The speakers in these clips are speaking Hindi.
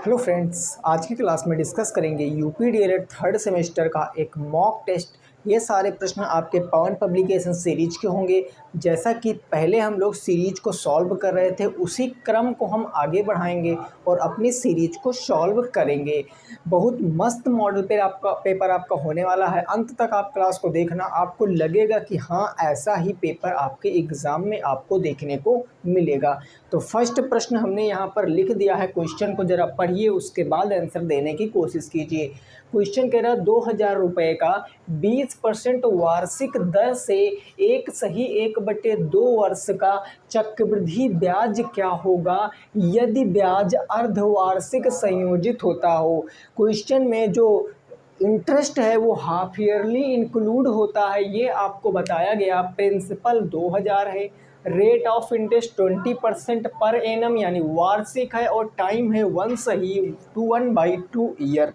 हेलो फ्रेंड्स, आज की क्लास में डिस्कस करेंगे यूपी डीएलएड थर्ड सेमेस्टर का एक मॉक टेस्ट। ये सारे प्रश्न आपके पवन पब्लिकेशन सीरीज के होंगे। जैसा कि पहले हम लोग सीरीज को सॉल्व कर रहे थे, उसी क्रम को हम आगे बढ़ाएंगे और अपनी सीरीज को सॉल्व करेंगे। बहुत मस्त मॉडल पे आपका पेपर आपका होने वाला है। अंत तक आप क्लास को देखना, आपको लगेगा कि हाँ, ऐसा ही पेपर आपके एग्ज़ाम में आपको देखने को मिलेगा। तो फर्स्ट प्रश्न हमने यहाँ पर लिख दिया है। क्वेश्चन को जरा पढ़िए, उसके बाद आंसर देने की कोशिश कीजिए। क्वेश्चन कह रहा 2000 रुपये का 20% वार्षिक दर से एक सही 1/2 वर्ष का चक्रवृद्धि ब्याज क्या होगा यदि ब्याज अर्धवार्षिक संयोजित होता हो। क्वेश्चन में जो इंटरेस्ट है वो हाफ ईयरली इंक्लूड होता है, ये आपको बताया गया। प्रिंसिपल 2000 है, rate of interest 20% per annum यानी वार्षिक है, और टाइम है 1 सही 1/2 ईयर।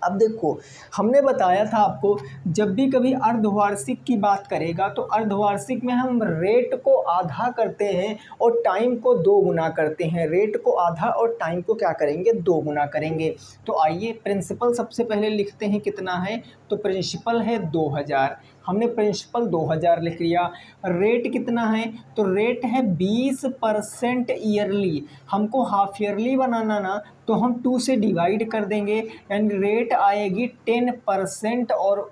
अब देखो, हमने बताया था आपको, जब भी कभी अर्धवार्षिक की बात करेगा तो अर्धवार्षिक में हम रेट को आधा करते हैं और टाइम को 2 गुना करते हैं। रेट को आधा और टाइम को क्या करेंगे, 2 गुना करेंगे। तो आइए प्रिंसिपल सबसे पहले लिखते हैं कितना है। तो प्रिंसिपल है 2000, हमने प्रिंसिपल 2000 लिख लिया। रेट कितना है, तो रेट है 20% ईयरली। हमको हाफ ईयरली बनाना ना, तो हम 2 से डिवाइड कर देंगे, यानी रेट आएगी 10% और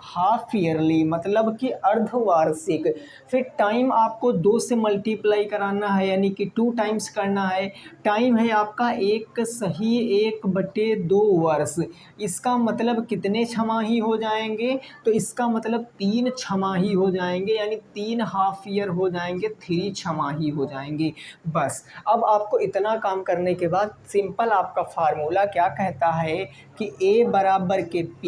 हाफ ईयरली मतलब कि अर्धवार्षिक। फिर टाइम आपको 2 से मल्टीप्लाई कराना है, यानी कि 2 टाइम्स करना है। टाइम है आपका 1 सही 1/2 वर्ष। इसका मतलब कितने छमाही हो जाएंगे, तो इसका मतलब 3 छमाही हो जाएंगे, यानी 3 हाफ ईयर हो जाएंगे, 3 छमाही हो जाएंगे। बस अब आपको इतना काम करने के बाद सिंपल आपका फार्मूला क्या कहता है कि A बराबर के P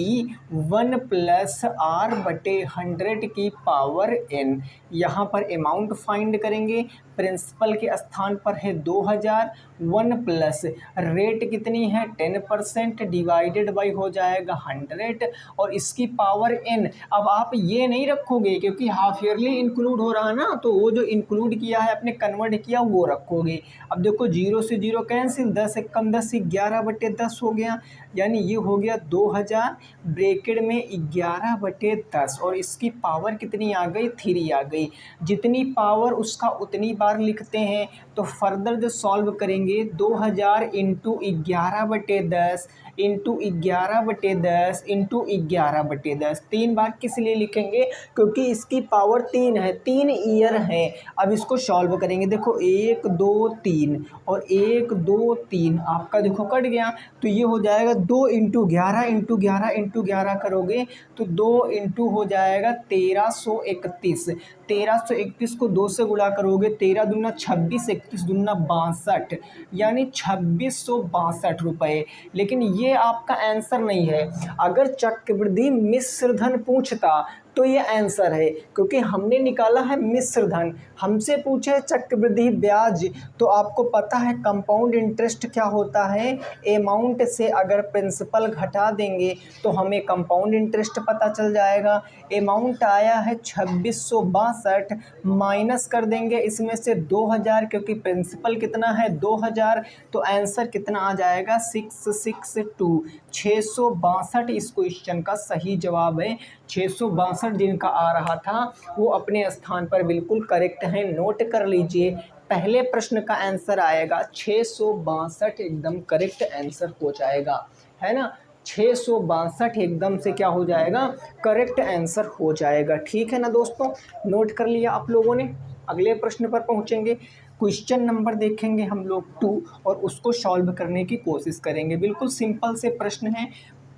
1 + R/100 की पावर n। यहाँ पर अमाउंट फाइंड करेंगे। प्रिंसिपल के स्थान पर है 2000, 1 प्लस रेट कितनी है 10% डिवाइडेड बाई हो जाएगा 100 और इसकी पावर n। अब आप ये नहीं रखोगे क्योंकि हाफ ईयरली इंक्लूड हो रहा है ना, तो वो जो इंक्लूड किया है आपने कन्वर्ट किया वो रखोगे। अब देखो 0 से 0 कैंसिल, 10 × 1 10, 11/10 हो गया, यानी ये हो गया 2000 ब्रैकेट में 11/10 और इसकी पावर कितनी आ गई, 3 आ गई। जितनी पावर उसका उतनी बार लिखते हैं। तो फर्दर जो सॉल्व करेंगे 2000 × 11/10 × 11/10 × 11/10 3 बार किस लिए लिखेंगे, क्योंकि इसकी पावर 3 है, 3 ईयर है। अब इसको सॉल्व करेंगे, देखो 1 2 3 और 1 2 3 आपका देखो कट गया, तो ये हो जाएगा 2 × 11 × 11 × 11 करोगे तो 2 × हो जाएगा 1331। 1331 को 2 से गुणा करोगे, 13 दूना 26, 31 दूना 62, यानी 2662 रुपये। लेकिन ये आपका आंसर नहीं है। अगर चक्रवृद्धि मिश्र धन पूछता तो ये आंसर है, क्योंकि हमने निकाला है मिश्र धन। हमसे पूछे चक्रवृद्धि ब्याज, तो आपको पता है कंपाउंड इंटरेस्ट क्या होता है। अमाउंट से अगर प्रिंसिपल घटा देंगे तो हमें कंपाउंड इंटरेस्ट पता चल जाएगा। अमाउंट आया है 2662, माइनस कर देंगे इसमें से 2000, क्योंकि प्रिंसिपल कितना है 2000, तो आंसर कितना आ जाएगा 662। 662 इस क्वेश्चन का सही जवाब है। 662 जिनका आ रहा था वो अपने स्थान पर बिल्कुल करेक्ट है, नोट कर लीजिए। पहले प्रश्न का आंसर आएगा 662, एकदम करेक्ट आंसर हो जाएगा, है ना। 662 एकदम से क्या हो जाएगा, करेक्ट आंसर हो जाएगा। ठीक है ना दोस्तों, नोट कर लिया आप लोगों ने। अगले प्रश्न पर पहुंचेंगे। क्वेश्चन नंबर देखेंगे हम लोग 2 और उसको सॉल्व करने की कोशिश करेंगे। बिल्कुल सिंपल से प्रश्न है,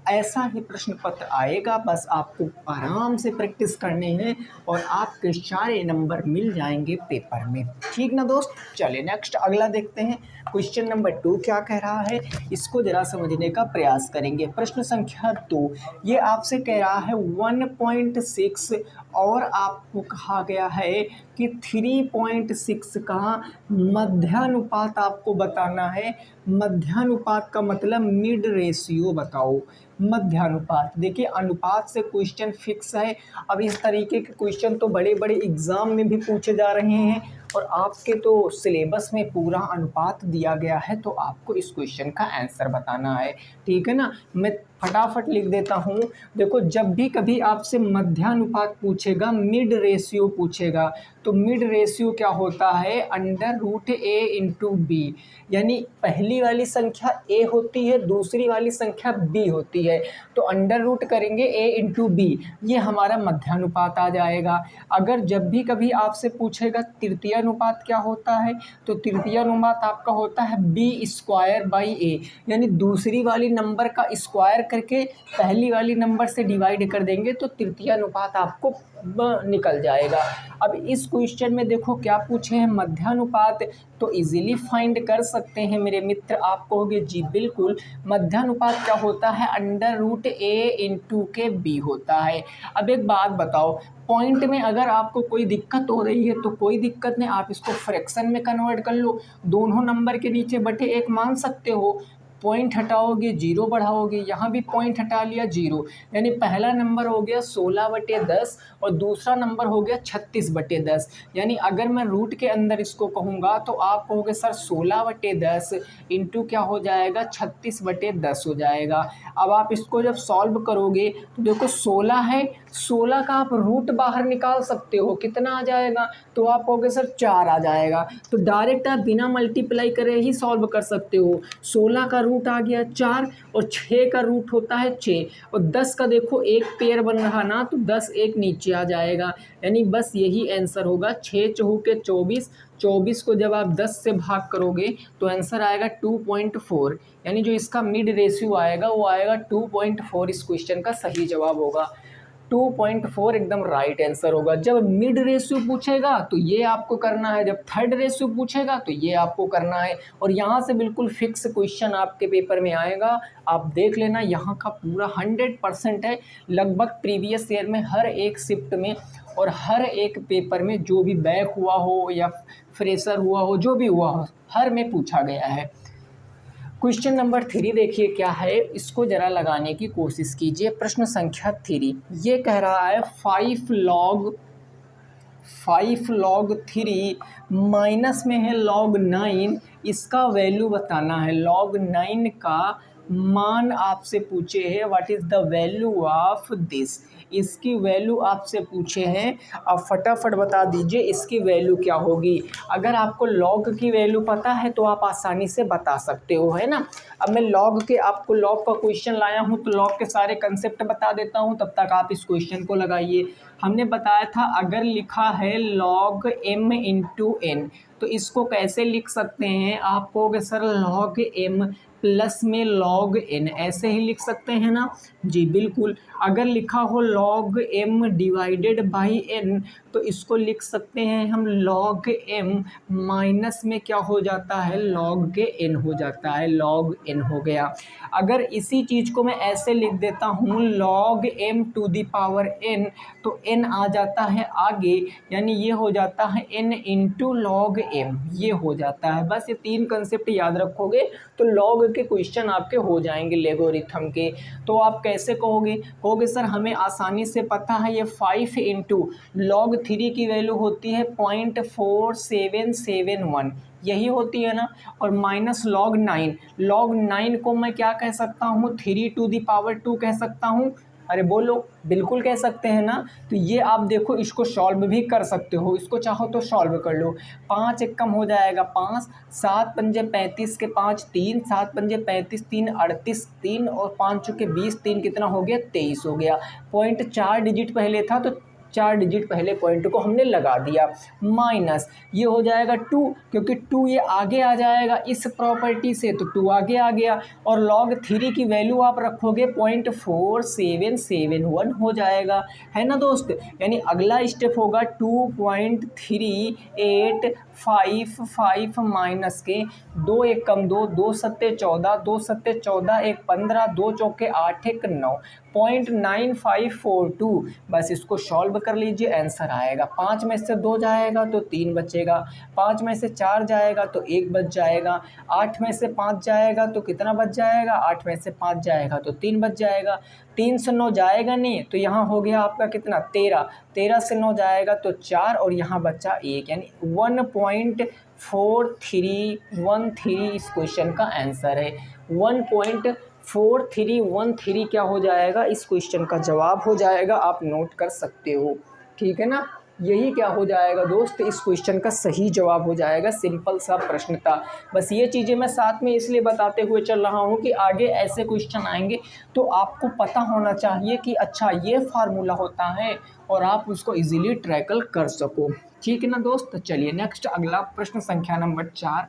ऐसा ही प्रश्न पत्र आएगा, बस आपको आराम से प्रैक्टिस करने हैं और आपके सारे नंबर मिल जाएंगे पेपर में। ठीक ना दोस्त, चलिए नेक्स्ट अगला देखते हैं। क्वेश्चन नंबर 2 क्या कह रहा है, इसको जरा समझने का प्रयास करेंगे। प्रश्न संख्या 2 ये आपसे कह रहा है 1.6 और आपको कहा गया है कि 3.6 का मध्यानुपात आपको बताना है। मध्यानुपात का मतलब मिड रेशियो बताओ। मध्यानुपात, देखिए अनुपात से क्वेश्चन फिक्स है। अब इस तरीके के क्वेश्चन तो बड़े बड़े एग्जाम में भी पूछे जा रहे हैं और आपके तो सिलेबस में पूरा अनुपात दिया गया है, तो आपको इस क्वेश्चन का आंसर बताना है। ठीक है ना, मैं फटाफट लिख देता हूँ। देखो, जब भी कभी आपसे मध्यानुपात पूछेगा, मिड रेशियो पूछेगा, तो मिड रेशियो क्या होता है, √a/b। यानी पहली वाली संख्या a होती है, दूसरी वाली संख्या b होती है, तो अंडर रूट करेंगे a/b, ये हमारा मध्यानुपात आ जाएगा। अगर जब भी कभी आपसे पूछेगा तृतीयानुपात क्या होता है, तो तृतीयानुपात आपका होता है b²/a, यानी दूसरी वाली नंबर का स्क्वायर करके पहली वाली नंबर से डिवाइड कर देंगे तो तृतीयानुपात आपको निकल जाएगा। अब इस क्वेश्चन में देखो क्या पूछे हैं, मध्यानुपात, तो इजीली फाइंड कर सकते हैं मेरे मित्र। आप कहोगे जी बिल्कुल, मध्यानुपात क्या होता है, √a/b होता है। अब एक बात बताओ, पॉइंट में अगर आपको कोई दिक्कत हो रही है तो कोई दिक्कत नहीं, आप इसको फ्रैक्शन में कन्वर्ट कर लो, दोनों नंबर के नीचे बटे 1 मान सकते हो। पॉइंट हटाओगे, जीरो बढ़ाओगे, यहाँ भी पॉइंट हटा लिया, जीरो, यानी पहला नंबर हो गया 16/10 और दूसरा नंबर हो गया 36/10। यानी अगर मैं रूट के अंदर इसको कहूँगा तो आप कहोगे सर 16/10 इंटू क्या हो जाएगा, 36/10 हो जाएगा। अब आप इसको जब सॉल्व करोगे तो देखो 16 है, 16 का आप रूट बाहर निकाल सकते हो, कितना आ जाएगा, तो आप कहोगे सर 4 आ जाएगा। तो डायरेक्ट आप बिना मल्टीप्लाई करे ही सॉल्व कर सकते हो। 16 का रूट आ गया 4 और 6 का रूट होता है 6 और 10 का देखो एक पेयर बन रहा ना, तो 10 एक नीचे आ जाएगा। यानी बस यही आंसर होगा, 6 चौके के 24, 24 को जब आप 10 से भाग करोगे तो आंसर आएगा 2.4। यानी जो इसका मिड रेशियो आएगा वो आएगा 2.4। इस क्वेश्चन का सही जवाब होगा 2.4, एकदम राइट आंसर होगा। जब मिड रेशियो पूछेगा तो ये आपको करना है, जब थर्ड रेशियो पूछेगा तो ये आपको करना है। और यहाँ से बिल्कुल फिक्स क्वेश्चन आपके पेपर में आएगा, आप देख लेना, यहाँ का पूरा 100% है। लगभग प्रीवियस ईयर में हर एक शिफ्ट में और हर एक पेपर में जो भी बैक हुआ हो या फ्रेशर हुआ हो, जो भी हुआ हो, हर में पूछा गया है। क्वेश्चन नंबर 3 देखिए क्या है, इसको जरा लगाने की कोशिश कीजिए। प्रश्न संख्या 3 ये कह रहा है 5 log 3 माइनस में है log 9, इसका वैल्यू बताना है। log 9 का मान आपसे पूछे हैं, what is the value of this, इसकी वैल्यू आपसे पूछे हैं। अब फटाफट बता दीजिए इसकी वैल्यू क्या होगी। अगर आपको लॉग की वैल्यू पता है तो आप आसानी से बता सकते हो, है ना। अब मैं आपको लॉग का क्वेश्चन लाया हूँ तो लॉग के सारे कंसेप्ट बता देता हूँ, तब तक आप इस क्वेश्चन को लगाइए। हमने बताया था अगर लिखा है log m इंटू n तो इसको कैसे लिख सकते हैं, आप कहोगे सर log m प्लस में log n, ऐसे ही लिख सकते हैं ना। जी बिल्कुल। अगर लिखा हो log m divided by n तो इसको लिख सकते हैं हम log m माइनस में क्या हो जाता है, log n हो जाता है, log n हो गया। अगर इसी चीज़ को मैं ऐसे लिख देता हूँ log m to the power n तो n आ जाता है आगे, यानी ये हो जाता है n इंटू log m, ये हो जाता है। बस ये 3 कंसेप्ट याद रखोगे तो log के क्वेश्चन आपके हो जाएंगे लोगरिथम के। तो आप कैसे कहोगे सर हमें आसानी से पता है ये 5 इंटू log 3 की वैल्यू होती है 0.4771, यही होती है ना, और माइनस log 9 को मैं क्या कह सकता हूँ, 3 टू द पावर 2 कह सकता हूँ। अरे बोलो, बिल्कुल कह सकते हैं ना। तो ये आप देखो इसको सॉल्व भी कर सकते हो, इसको चाहो तो सॉल्व कर लो। 5 एक कम हो जाएगा 5, 7 पंजे 35 के 5 3, 7 पंजे 35 3 38 3 और 5 चौके 20 3 कितना हो गया, 23 हो गया। पॉइंट 4 डिजिट पहले था तो 4 डिजिट पहले पॉइंट को हमने लगा दिया, माइनस ये हो जाएगा 2, क्योंकि 2 ये आगे आ जाएगा इस प्रॉपर्टी से, तो 2 आगे आ गया। और log 3 की वैल्यू आप रखोगे 0.4771 हो जाएगा, है ना दोस्त। यानी अगला स्टेप होगा 2.3855 माइनस के 2 एक कम 2, 2 सत्ते 14, 2 सत्ते 14 एक 15, 2 चौके 8 एक 9, 0.9542। बस इसको सॉल्व कर लीजिए, आंसर आएगा। 5 में से 2 जाएगा तो 3 बचेगा, 5 में से 4 जाएगा तो 1 बच जाएगा, 8 में से 5 जाएगा तो कितना बच जाएगा, 8 में से 5 जाएगा तो 3 बच जाएगा, 3 से 9 जाएगा नहीं तो यहाँ हो गया आपका कितना 13, 13 से 9 जाएगा तो 4 और यहाँ बचा 1, यानी 1.4313 इस क्वेश्चन का आंसर है। 1.4313 क्या हो जाएगा, इस क्वेश्चन का जवाब हो जाएगा। आप नोट कर सकते हो, ठीक है ना। यही क्या हो जाएगा दोस्त, इस क्वेश्चन का सही जवाब हो जाएगा। सिंपल सा प्रश्न था। बस ये चीज़ें मैं साथ में इसलिए बताते हुए चल रहा हूँ कि आगे ऐसे क्वेश्चन आएंगे तो आपको पता होना चाहिए कि अच्छा ये फार्मूला होता है और आप उसको इजीली ट्रैकल कर सको, ठीक है ना दोस्त। चलिए नेक्स्ट अगला प्रश्न संख्या नंबर 4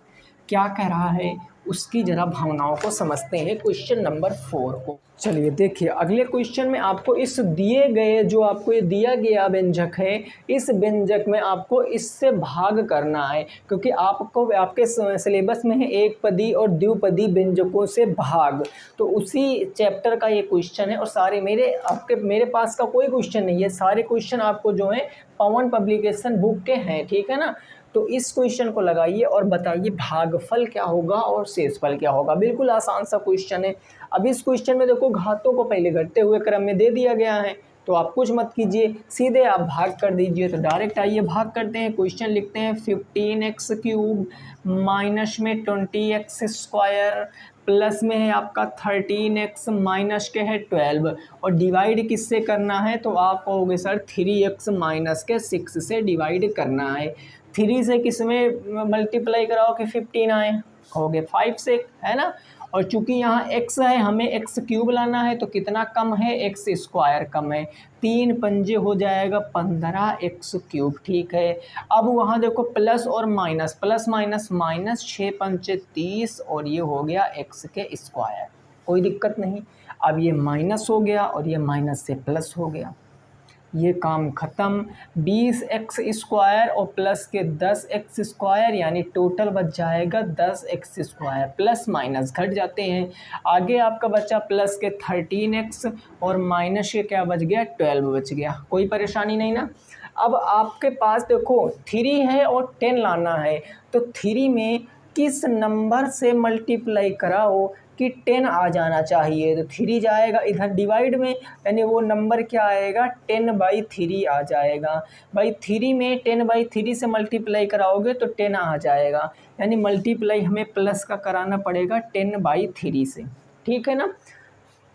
क्या कह रहा है, उसकी जरा भावनाओं को समझते हैं। क्वेश्चन नंबर 4 को चलिए देखिए, अगले क्वेश्चन में आपको इस दिए गए जो आपको ये दिया गया व्यंजक है, इस व्यंजक में आपको इससे भाग करना है, क्योंकि आपको आपके सिलेबस में है एक पदी और द्विपदी व्यंजकों से भाग। तो उसी चैप्टर का ये क्वेश्चन है और सारे मेरे पास का कोई क्वेश्चन नहीं है, सारे क्वेश्चन आपको जो है पवन पब्लिकेशन बुक के हैं, ठीक है ना। तो इस क्वेश्चन को लगाइए और बताइए भागफल क्या होगा और शेषफल क्या होगा। बिल्कुल आसान सा क्वेश्चन है। अब इस क्वेश्चन में देखो घातों को पहले घटते हुए क्रम में दे दिया गया है, तो आप कुछ मत कीजिए, सीधे आप भाग कर दीजिए। तो डायरेक्ट आइए भाग करते हैं। क्वेश्चन लिखते हैं 15x³ माइनस में 20x² प्लस में है आपका 13x माइनस के है 12 और डिवाइड किससे करना है, तो आप कहोगे सर 3x माइनस के 6 से डिवाइड करना है। 3 से किस में मल्टीप्लाई कराओ कि 15 आए, हो गए 5 से, है ना। और चूंकि यहाँ x है, हमें x³ लाना है, तो कितना कम है, x² कम है, 3 पंजे हो जाएगा 15x³, ठीक है। अब वहाँ देखो प्लस और माइनस, प्लस माइनस माइनस, 6 पंचे 30 और ये हो गया x², कोई दिक्कत नहीं। अब ये माइनस हो गया और ये माइनस से प्लस हो गया, ये काम ख़त्म। 20x² और प्लस के 10x², यानी टोटल बच जाएगा 10x², प्लस माइनस घट जाते हैं। आगे आपका बचा प्लस के 13x और माइनस के क्या बच गया, 12 बच गया, कोई परेशानी नहीं ना। अब आपके पास देखो 3 है और 10 लाना है, तो 3 में किस नंबर से मल्टीप्लाई कराओ कि 10 आ जाना चाहिए, तो 3 जाएगा इधर डिवाइड में, यानी वो नंबर क्या आएगा, 10/3 आ जाएगा। भाई 3 में 10/3 से मल्टीप्लाई कराओगे तो 10 आ जाएगा, यानी मल्टीप्लाई हमें प्लस का कराना पड़ेगा 10/3 से, ठीक है ना।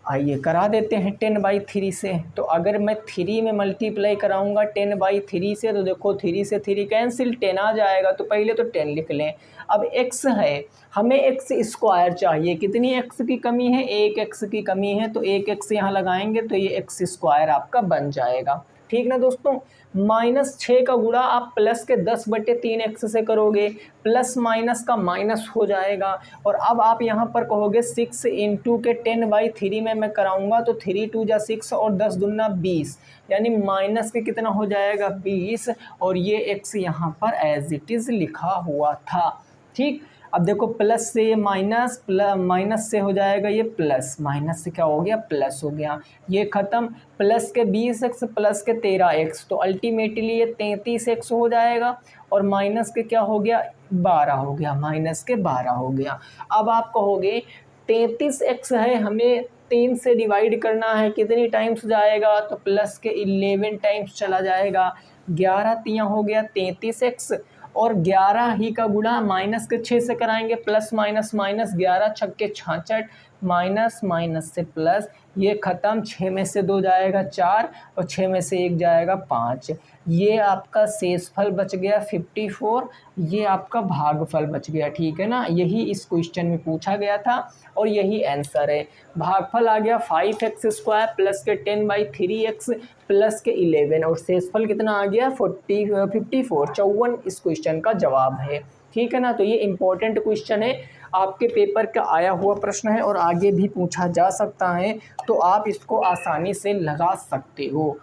आइए करा देते हैं 10/3 से। तो अगर मैं 3 में मल्टीप्लाई कराऊंगा 10/3 से, तो देखो 3 से 3 कैंसिल, 10 आ जाएगा, तो पहले तो 10 लिख लें। अब x है, हमें x² चाहिए, कितनी x की कमी है, 1 x की कमी है, तो 1 x यहाँ लगाएंगे तो ये x² आपका बन जाएगा, ठीक ना दोस्तों। -6 का गुणा आप प्लस के 10/3x से करोगे, प्लस माइनस का माइनस हो जाएगा। और अब आप यहाँ पर कहोगे 6 इंटू के 10/3 में मैं कराऊंगा, तो 3 2 जा 6 और 10 दूना 20, यानी माइनस के कितना हो जाएगा 20, और ये x यहाँ पर एज इट इज़ लिखा हुआ था, ठीक। अब देखो प्लस से माइनस, माइनस से हो जाएगा ये प्लस, माइनस से क्या हो गया, प्लस हो गया, ये ख़त्म। प्लस के 20x प्लस के 13x, तो अल्टीमेटली ये 33x हो जाएगा, और माइनस के क्या हो गया, 12 हो गया, माइनस के 12 हो गया। अब आप कहोगे 33x है, हमें 3 से डिवाइड करना है, कितनी टाइम्स जाएगा, तो प्लस के 11 टाइम्स चला जाएगा, 11 तियाँ हो गया 33x, और 11 ही का गुणा माइनस के 6 से कराएंगे, प्लस माइनस माइनस, 11 छक्के 66, माइनस माइनस से प्लस, ये ख़त्म। 6 में से 2 जाएगा 4 और 6 में से 1 जाएगा 5, ये आपका शेषफल बच गया 54, ये आपका भागफल बच गया, ठीक है ना। यही इस क्वेश्चन में पूछा गया था और यही आंसर है। भागफल आ गया 5x² प्लस के 10/3x प्लस के 11, और शेषफल कितना आ गया 54, 54 इस क्वेश्चन का जवाब है, ठीक है ना। तो ये इम्पोर्टेंट क्वेश्चन है, आपके पेपर का आया हुआ प्रश्न है और आगे भी पूछा जा सकता है, तो आप इसको आसानी से लगा सकते हो,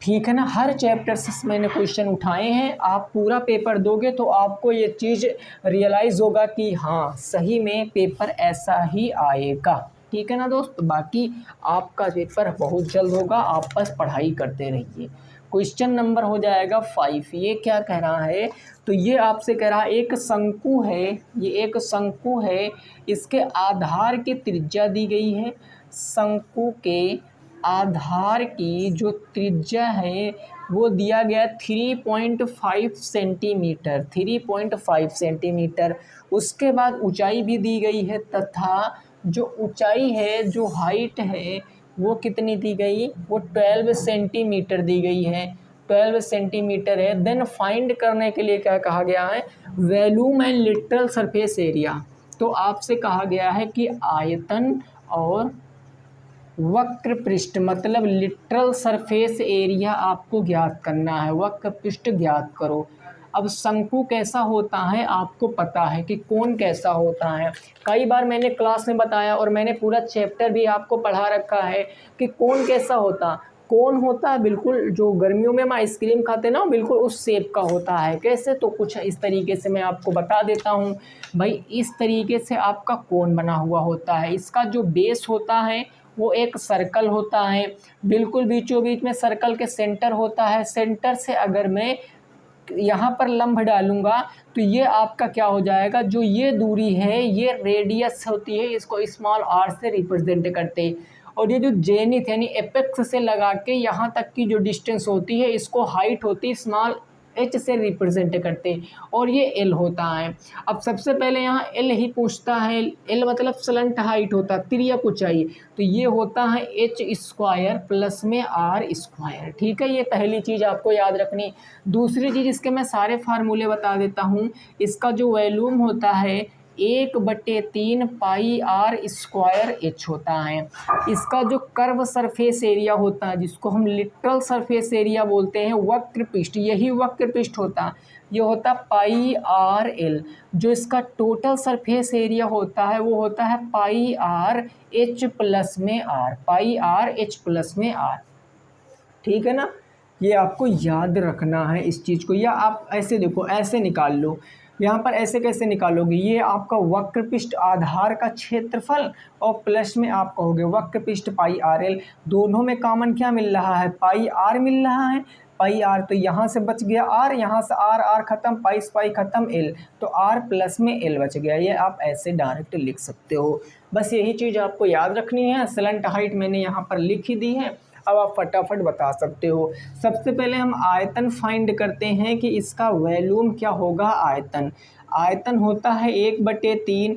ठीक है ना। हर चैप्टर से मैंने क्वेश्चन उठाए हैं, आप पूरा पेपर दोगे तो आपको ये चीज़ रियलाइज़ होगा कि हाँ सही में पेपर ऐसा ही आएगा। ठीक है ना दोस्त। बाकी आपका पेपर बहुत जल्द होगा, आप बस पढ़ाई करते रहिए। क्वेश्चन नंबर हो जाएगा 5। ये क्या कह रहा है, तो ये आपसे कह रहा है एक शंकु है, ये एक शंकु है, इसके आधार की त्रिज्या दी गई है। शंकु के आधार की जो त्रिज्या है वो दिया गया 3.5 सेंटीमीटर, 3.5 सेंटीमीटर। उसके बाद ऊंचाई भी दी गई है, तथा जो ऊंचाई है, जो हाइट है, वो कितनी दी गई, वो 12 सेंटीमीटर दी गई है, 12 सेंटीमीटर है। देन फाइंड करने के लिए क्या कहा गया है, volume and literal surface area. तो आपसे कहा गया है कि आयतन और वक्र पृष्ठ मतलब लिटरल सरफेस एरिया आपको ज्ञात करना है, वक्र पृष्ठ ज्ञात करो। अब शंकु कैसा होता है आपको पता है कि कोण कैसा होता है, कई बार मैंने क्लास में बताया और मैंने पूरा चैप्टर भी आपको पढ़ा रखा है कि कोण कैसा होता। कोण होता है बिल्कुल, जो गर्मियों में हम आइसक्रीम खाते ना, बिल्कुल उस शेप का होता है। कैसे, तो कुछ इस तरीके से मैं आपको बता देता हूँ भाई। इस तरीके से आपका कोण बना हुआ होता है। इसका जो बेस होता है वो एक सर्कल होता है, बिल्कुल बीचों बीच में सर्कल के सेंटर होता है। सेंटर से अगर मैं यहाँ पर लंब डालूंगा तो ये आपका क्या हो जाएगा, जो ये दूरी है ये रेडियस होती है, इसको स्मॉल आर से रिप्रेजेंट करते हैं। और ये जो जेनिथ यानी एपेक्स से लगा के यहाँ तक की जो डिस्टेंस होती है इसको हाइट होती है स्मॉल एच से रिप्रेजेंट करते हैं, और ये एल होता है। अब सबसे पहले यहाँ एल ही पूछता है, एल मतलब स्लंट हाइट होता है, तिर्यक ऊंचाई, तो ये होता है एच स्क्वायर प्लस में आर स्क्वायर। ठीक है, ये पहली चीज़ आपको याद रखनी। दूसरी चीज़, इसके मैं सारे फार्मूले बता देता हूँ। इसका जो वॉल्यूम होता है 1/3 पाई आर स्क्वायर एच होता है। इसका जो कर्व सरफेस एरिया होता है, जिसको हम लिटरल सरफेस एरिया बोलते हैं, वक्र पृष्ठ, यही वक्र पृष्ठ होता है, ये होता पाई आर एल। जो इसका टोटल सरफेस एरिया होता है वो होता है पाई आर एच प्लस में r, pi r h plus में आर। ठीक है ना, ये आपको याद रखना है इस चीज़ को। या आप ऐसे देखो, ऐसे निकाल लो, यहाँ पर ऐसे कैसे निकालोगे, ये आपका वक्र पृष्ठ आधार का क्षेत्रफल और प्लस में आप कहोगे वक्र पृष्ठ पाई आर एल। दोनों में कॉमन क्या मिल रहा है, पाई आर मिल रहा है, पाई आर, तो यहाँ से बच गया आर, यहाँ से आर, आर खत्म, पाई से पाई खत्म, एल, तो आर प्लस में एल बच गया। ये आप ऐसे डायरेक्ट लिख सकते हो। बस यही चीज़ आपको याद रखनी है। स्लंट हाइट मैंने यहाँ पर लिख ही दी है, अब आप फटाफट बता सकते हो। सबसे पहले हम आयतन फाइंड करते हैं कि इसका वॉल्यूम क्या होगा। आयतन, आयतन होता है 1/3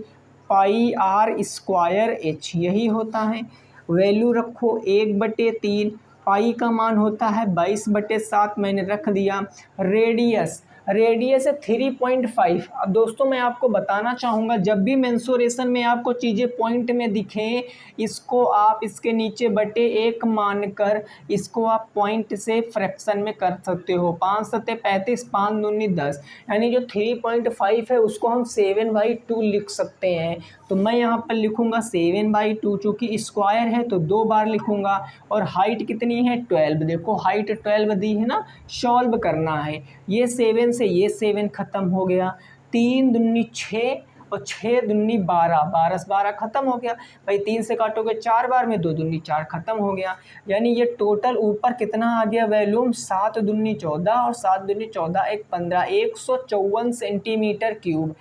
पाई आर स्क्वायर एच, यही होता है। वैल्यू रखो 1/3, पाई का मान होता है 22/7, मैंने रख दिया। रेडियस, रेडियस है 3.5। अब दोस्तों मैं आपको बताना चाहूँगा, जब भी मेंसुरेशन में आपको चीज़ें पॉइंट में दिखें, इसको आप इसके नीचे बटे 1 मानकर इसको आप पॉइंट से फ्रैक्शन में कर सकते हो। 5 सत्ते 35, 5 दूनी 10, यानी जो 3.5 है उसको हम 7/2 लिख सकते हैं। तो मैं यहाँ पर लिखूँगा 7/2, चूँकि स्क्वायर है तो 2 बार लिखूँगा। और हाइट कितनी है 12, देखो हाइट 12 दी है ना, सॉल्व करना है। ये 7 से ये 7 खत्म हो गया, 3 दूनी 6 और 6 दूनी 12, 12 से 12 खत्म हो गया भाई। 3 से काटोगे 4 बार में, 2 दूनी 4 खत्म हो गया। यानी ये टोटल ऊपर कितना आ गया वॉल्यूम, 7 दूनी 14 और 7 दूनी 14 1 15, 154 सेंटीमीटर क्यूब,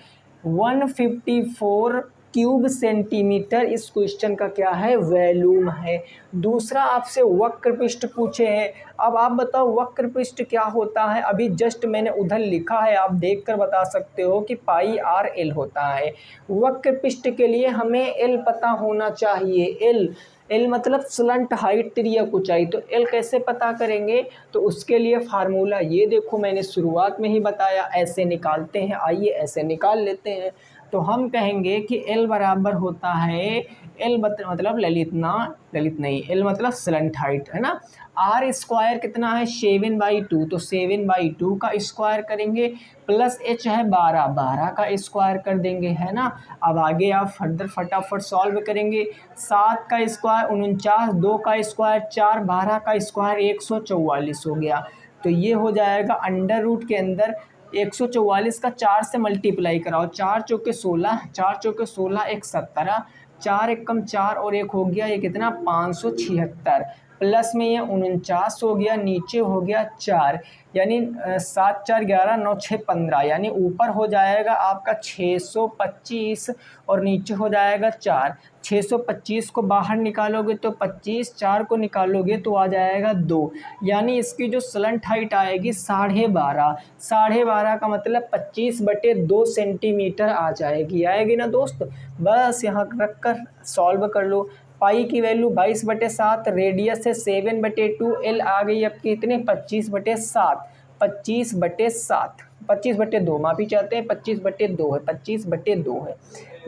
154 क्यूब सेंटीमीटर इस क्वेश्चन का क्या है, वॉल्यूम है। दूसरा आपसे वक्र पृष्ठ पूछे हैं। अब आप बताओ वक्र पृष्ठ क्या होता है। अभी जस्ट मैंने उधर लिखा है, आप देखकर बता सकते हो कि पाई आर एल होता है। वक्र पृष्ठ के लिए हमें एल पता होना चाहिए। एल, एल मतलब स्लंट हाइट, तिर्यक ऊंचाई। तो एल कैसे पता करेंगे, तो उसके लिए फार्मूला ये देखो, मैंने शुरुआत में ही बताया, ऐसे निकालते हैं। आइए ऐसे निकाल लेते हैं। तो हम कहेंगे कि एल बराबर होता है, एल मतलब ललित नहीं, एल मतलब स्लंट हाइट है ना। आर स्क्वायर कितना है 7/2, तो 7/2 का स्क्वायर करेंगे, प्लस एच है 12, 12 का स्क्वायर कर देंगे, है ना। अब आगे आप फर्दर फटाफट सॉल्व करेंगे। 7 का स्क्वायर 49, 2 का स्क्वायर 4, 12 का स्क्वायर 144 हो गया। तो ये हो जाएगा अंडर रूट के अंदर 144 का 4 से मल्टीप्लाई कराओ, 4 चौके 16, 4 चौके 16 1 17, 4 एकम 4 और एक हो गया ये कितना 576, प्लस में ये 49 हो गया, नीचे हो गया 4, यानी 7 4 11 9 6 15, यानी ऊपर हो जाएगा आपका 625 और नीचे हो जाएगा 4। 625 को बाहर निकालोगे तो 25, 4 को निकालोगे तो आ जाएगा 2, यानी इसकी जो स्लंट हाइट आएगी 12.5। 12.5 का मतलब 25/2 सेंटीमीटर आ जाएगी, आएगी ना दोस्त। बस यहाँ रख कर सॉल्व कर लो। पाई की वैल्यू 22/7, रेडियस है 7/2, एल आ गई आपकी इतने 25/7, 25/7, 25/2 माफी चाहते हैं, 25/2 है, 25/2 है।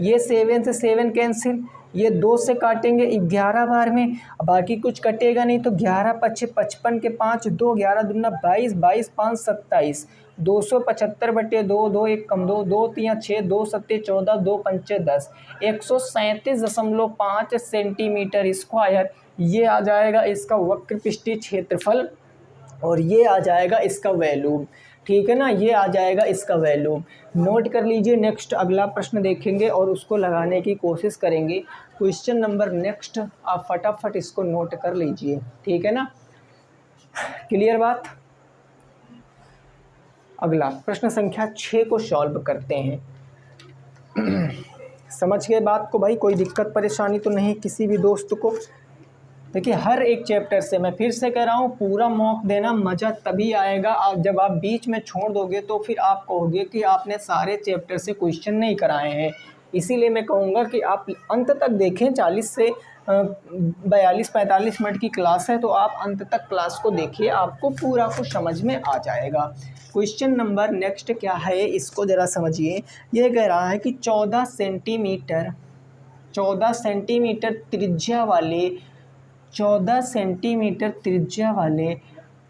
ये 7 से 7 कैंसिल, ये 2 से काटेंगे 11 बार में, बाकी कुछ कटेगा नहीं, तो 11 5 55 के 5 2, 11 दूना 22, 22 5 27, 275/2, 2 1 कम 2, 2 3 6, 2 7 14, 2 5 10, 137.5 सेंटीमीटर स्क्वायर ये आ जाएगा इसका वक्रपृष्ठीय क्षेत्रफल, और ये आ जाएगा इसका वैल्यूम। ठीक है ना, ये आ जाएगा इसका वैल्यूम। नोट कर लीजिए। नेक्स्ट अगला प्रश्न देखेंगे और उसको लगाने की कोशिश करेंगे। क्वेश्चन नंबर नेक्स्ट आप फटाफट इसको नोट कर लीजिए, ठीक है ना, क्लियर बात। अगला प्रश्न संख्या 6 को सॉल्व करते हैं। समझ गए बात को भाई, कोई दिक्कत परेशानी तो नहीं किसी भी दोस्त को। देखिए हर एक चैप्टर से, मैं फिर से कह रहा हूँ, पूरा मॉक देना मज़ा तभी आएगा आप जब आप बीच में छोड़ दोगे तो फिर आप कहोगे कि आपने सारे चैप्टर से क्वेश्चन नहीं कराए हैं। इसीलिए मैं कहूँगा कि आप अंत तक देखें। 40 से 42-45 मिनट की क्लास है, तो आप अंत तक क्लास को देखिए, आपको पूरा कुछ समझ में आ जाएगा। क्वेश्चन नंबर नेक्स्ट क्या है इसको ज़रा समझिए। यह कह रहा है कि 14 सेंटीमीटर त्रिज्या वाले 14 सेंटीमीटर त्रिज्या वाले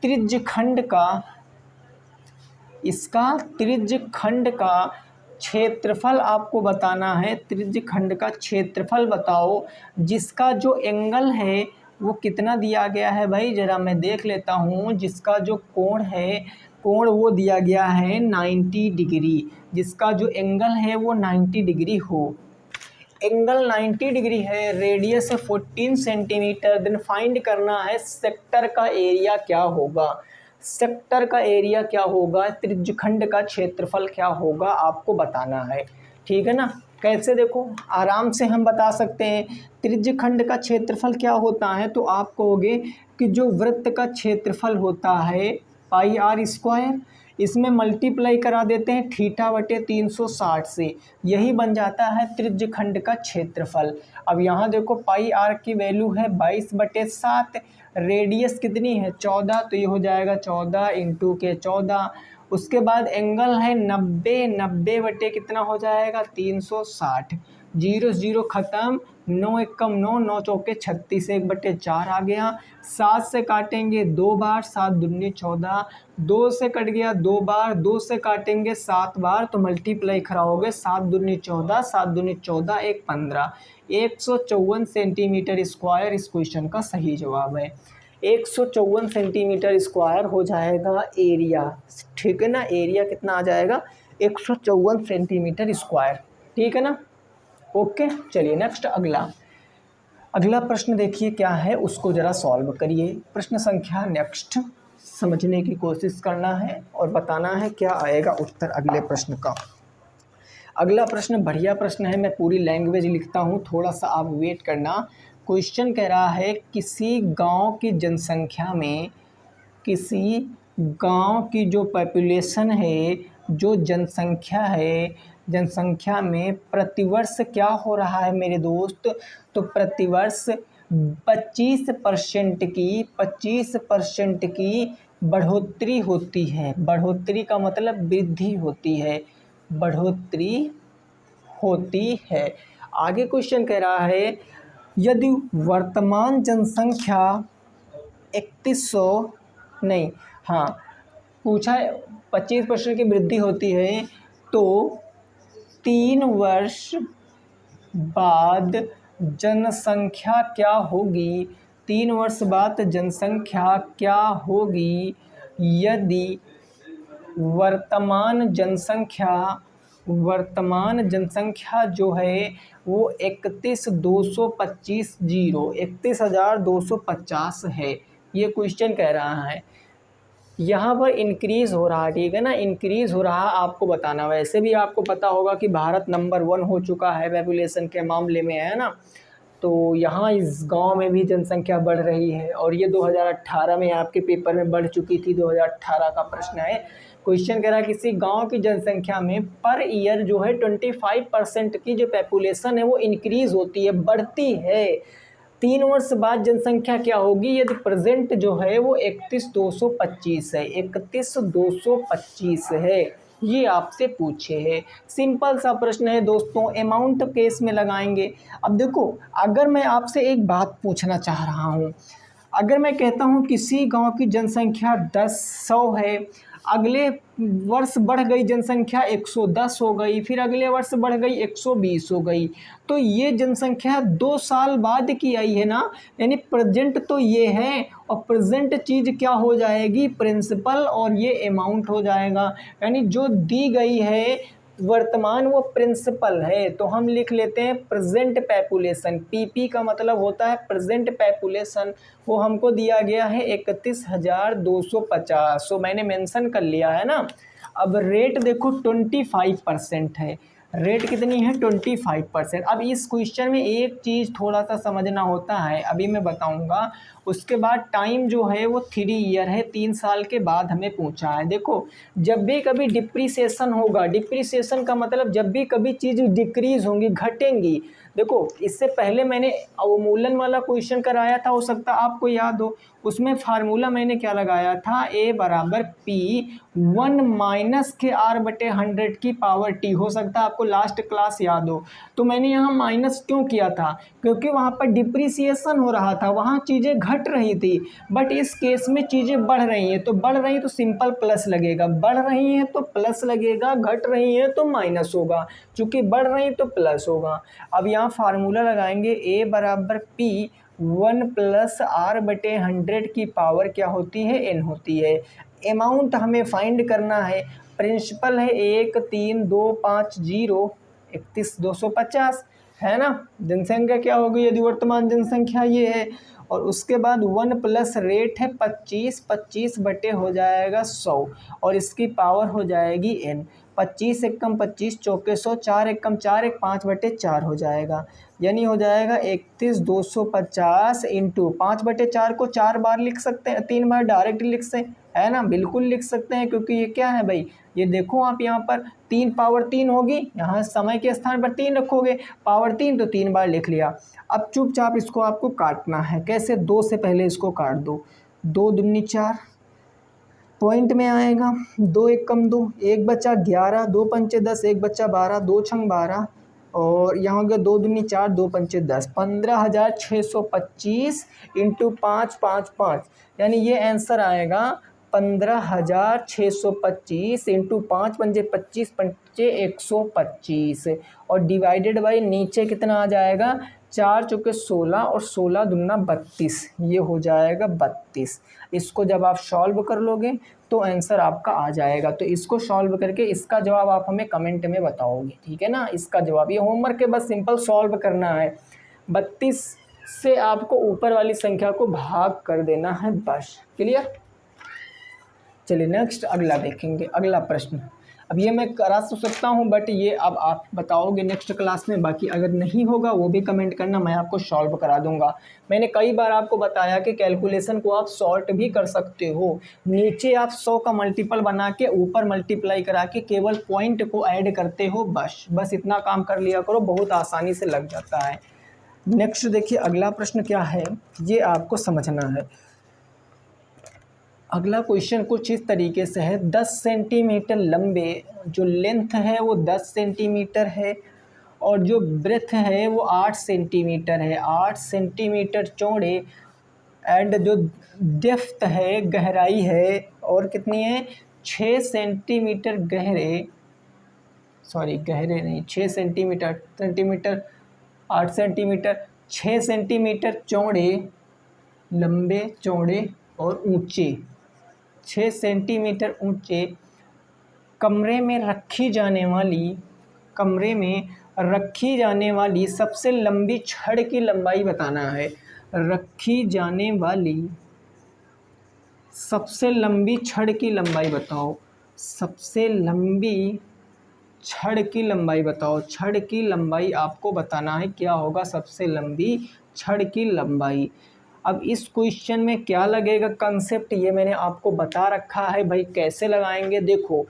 त्रिज्यखंड का, इसका त्रिज्यखंड का क्षेत्रफल आपको बताना है। त्रिज्यखंड का क्षेत्रफल बताओ, जिसका जो एंगल है वो कितना दिया गया है भाई, ज़रा मैं देख लेता हूँ। जिसका जो कोण है, कोण वो दिया गया है 90 डिग्री, जिसका जो एंगल है वो 90 डिग्री हो। एंगल 90 डिग्री है, रेडियस है 14 सेंटीमीटर। देन फाइंड करना है सेक्टर का एरिया क्या होगा। सेक्टर का एरिया क्या होगा, त्रिज्यखंड का क्षेत्रफल क्या होगा, आपको बताना है। ठीक है ना, कैसे देखो आराम से हम बता सकते हैं। त्रिज्यखंड का क्षेत्रफल क्या होता है, तो आप कहोगे कि जो वृत्त का क्षेत्रफल होता है पाई आर स्क्वायर, इसमें मल्टीप्लाई करा देते हैं θ/360 से, यही बन जाता है त्रिज्यखंड का क्षेत्रफल। अब यहाँ देखो पाई आर की वैल्यू है 22/7, रेडियस कितनी है 14, तो ये हो जाएगा 14 × के 14। उसके बाद एंगल है 90 बटे कितना हो जाएगा 360, 0 0 ख़त्म, 9 एकम 9, 9 चौके 36, 1/4 आ गया। 7 से काटेंगे 2 बार, 7 दूनी 14, 2 से कट गया 2 बार, 2 से काटेंगे 7 बार, तो मल्टीप्लाई कराओगे 7 दूनी 14, 7 दूनी 14, 1 15, 154 सेंटीमीटर स्क्वायर इस क्वेश्चन का सही जवाब है। 154 सेंटीमीटर स्क्वायर हो जाएगा एरिया। ठीक है ना, एरिया कितना आ जाएगा 154 सेंटीमीटर स्क्वायर। ठीक है ना, ओके। चलिए नेक्स्ट अगला प्रश्न देखिए क्या है, उसको ज़रा सॉल्व करिए। प्रश्न संख्या नेक्स्ट समझने की कोशिश करना है और बताना है क्या आएगा उत्तर अगले प्रश्न का। अगला प्रश्न बढ़िया प्रश्न है, मैं पूरी लैंग्वेज लिखता हूँ, थोड़ा सा आप वेट करना। क्वेश्चन कह रहा है किसी गांव की जनसंख्या में, किसी गांव की जो पॉपुलेशन है, जो जनसंख्या है, जनसंख्या में प्रतिवर्ष क्या हो रहा है मेरे दोस्त, तो प्रतिवर्ष 25% की बढ़ोतरी होती है। बढ़ोतरी का मतलब वृद्धि होती है, बढ़ोतरी होती है। आगे क्वेश्चन कह रहा है यदि वर्तमान जनसंख्या 3100 नहीं, हाँ पूछा है 25% की वृद्धि होती है, तो 3 वर्ष बाद जनसंख्या क्या होगी। 3 वर्ष बाद जनसंख्या क्या होगी यदि वर्तमान जनसंख्या वर्तमान जनसंख्या जो है वो 31,250 है। ये क्वेश्चन कह रहा है। यहाँ पर इंक्रीज़ हो रहा है, ठीक है ना, इंक्रीज़ हो रहा आपको बताना। वैसे भी आपको पता होगा कि भारत नंबर 1 हो चुका है पॉपुलेशन के मामले में, है ना। तो यहाँ इस गांव में भी जनसंख्या बढ़ रही है और ये 2018 में आपके पेपर में बढ़ चुकी थी। 2018 का प्रश्न है। क्वेश्चन कह रहा है किसी गांव की जनसंख्या में पर ईयर जो है 25% की जो पॉपुलेशन है वो इंक्रीज़ होती है, बढ़ती है। 3 वर्ष बाद जनसंख्या क्या होगी यदि प्रेजेंट जो है वो 31,225 है, 31,225 है। ये आपसे पूछे है। सिंपल सा प्रश्न है दोस्तों, अमाउंट केस में लगाएंगे। अब देखो, अगर मैं आपसे एक बात पूछना चाह रहा हूँ, अगर मैं कहता हूँ किसी गांव की जनसंख्या 100 है, अगले वर्ष बढ़ गई जनसंख्या 110 हो गई, फिर अगले वर्ष बढ़ गई 120 हो गई, तो ये जनसंख्या 2 साल बाद की आई है ना, यानी प्रेजेंट तो ये है और प्रेजेंट चीज़ क्या हो जाएगी, प्रिंसिपल, और ये अमाउंट हो जाएगा। यानी जो दी गई है वर्तमान वो प्रिंसिपल है। तो हम लिख लेते हैं प्रेजेंट पॉपुलेशन। पीपी का मतलब होता है प्रेजेंट पॉपुलेशन। वो हमको दिया गया है 31,250। सो मैंने मेंशन कर लिया है ना। अब रेट देखो 25% है। रेट कितनी है 25%। अब इस क्वेश्चन में एक चीज़ थोड़ा सा समझना होता है, अभी मैं बताऊंगा। उसके बाद टाइम जो है वो 3 ईयर है, 3 साल के बाद हमें पूछा है। देखो, जब भी कभी डिप्रिसिएशन होगा, डिप्रिसिएशन का मतलब जब भी कभी चीज़ डिक्रीज होंगी, घटेंगी। देखो, इससे पहले मैंने अवमूलन वाला क्वेश्चन कराया था, हो सकता आपको याद हो। उसमें फार्मूला मैंने क्या लगाया था, A बराबर P 1 माइनस के R/100 की पावर T। हो सकता है आपको लास्ट क्लास याद हो। तो मैंने यहाँ माइनस क्यों किया था, क्योंकि वहाँ पर डिप्रिसिएशन हो रहा था, वहाँ चीज़ें घट रही थी। बट इस केस में चीज़ें बढ़ रही हैं, तो बढ़ रही तो सिंपल प्लस लगेगा, बढ़ रही हैं तो प्लस लगेगा, घट रही हैं तो माइनस होगा, चूँकि बढ़ रही तो प्लस होगा। अब यहाँ फार्मूला लगाएंगे, A बराबर P 1 प्लस R/100 की पावर क्या होती है, N होती है। अमाउंट हमें फाइंड करना है। प्रिंसिपल है 1,3,2,5,0 31,250, है ना। जनसंख्या क्या होगी यदि वर्तमान जनसंख्या ये है, और उसके बाद 1 प्लस रेट है 25, 25 बटे हो जाएगा 100, और इसकी पावर हो जाएगी n। 25 एकम 25 चौके 100, 4 एकम 4 एक 5/4 हो जाएगा। यानी हो जाएगा 31,250 इंटू 5/4 को 4 बार लिख सकते हैं, 3 बार डायरेक्ट लिख सकते हैं, है ना, बिल्कुल लिख सकते हैं। क्योंकि ये क्या है भाई, ये देखो आप यहाँ पर 3 पावर 3 होगी, यहाँ समय के स्थान पर 3 रखोगे, पावर 3 तो 3 बार लिख लिया। अब चुपचाप इसको आपको काटना है। कैसे, 2 से पहले इसको काट दो। 2 दूनी 4 पॉइंट में आएगा, 2 एकम 2, 1 बचा 11, 2 पंचे 10, 1 बचा 12, 2 छंग 12, और यहाँ हो गया 2 दूनी 4, 2 पंचे 10, 15,625 इंटू 5, 5, 5, यानी ये आंसर आएगा 15,625 इंटू 5 पंजे 25 पंचे 125, और डिवाइडेड बाई नीचे कितना आ जाएगा, 4 चौके 16 और 16 दूना 32, ये हो जाएगा 32। इसको जब आप सॉल्व कर लोगे तो आंसर आपका आ जाएगा। तो इसको सॉल्व करके इसका जवाब आप हमें कमेंट में बताओगे, ठीक है ना। इसका जवाब, ये होमवर्क है, बस सिंपल सॉल्व करना है। 32 से आपको ऊपर वाली संख्या को भाग कर देना है, बस। क्लियर। चलिए नेक्स्ट अगला देखेंगे, अगला प्रश्न। अब ये मैं करा तो सकता हूँ, बट ये अब आप बताओगे नेक्स्ट क्लास में। बाकी अगर नहीं होगा वो भी कमेंट करना, मैं आपको सॉल्व करा दूंगा। मैंने कई बार आपको बताया कि कैलकुलेशन को आप सॉर्ट भी कर सकते हो। नीचे आप 100 का मल्टीपल बना के ऊपर मल्टीप्लाई करा के केवल पॉइंट को ऐड करते हो, बस इतना काम कर लिया करो, बहुत आसानी से लग जाता है। नेक्स्ट देखिए अगला प्रश्न क्या है, ये आपको समझना है। अगला क्वेश्चन कुछ इस तरीके से है, 10 सेंटीमीटर लंबे जो लेंथ है वो 10 सेंटीमीटर है, और जो ब्रेथ है वो 8 सेंटीमीटर है, 8 सेंटीमीटर चौड़े, एंड जो डेप्थ है, गहराई है, और कितनी है, 6 सेंटीमीटर गहरे, सॉरी गहरे नहीं, 6 सेंटीमीटर 8 सेंटीमीटर, 6 सेंटीमीटर चौड़े, लंबे चौड़े और ऊंचे, 6 सेंटीमीटर ऊंचे, कमरे में रखी जाने वाली कमरे में रखी जाने वाली सबसे लंबी छड़ की लंबाई बताना है। रखी जाने वाली सबसे लंबी छड़ की लंबाई बताओ। सबसे लंबी छड़ की लंबाई बताओ। छड़ की लंबाई आपको बताना है, क्या होगा सबसे लंबी छड़ की लंबाई। अब इस क्वेश्चन में क्या लगेगा कंसेप्ट, ये मैंने आपको बता रखा है भाई, कैसे लगाएंगे। देखो,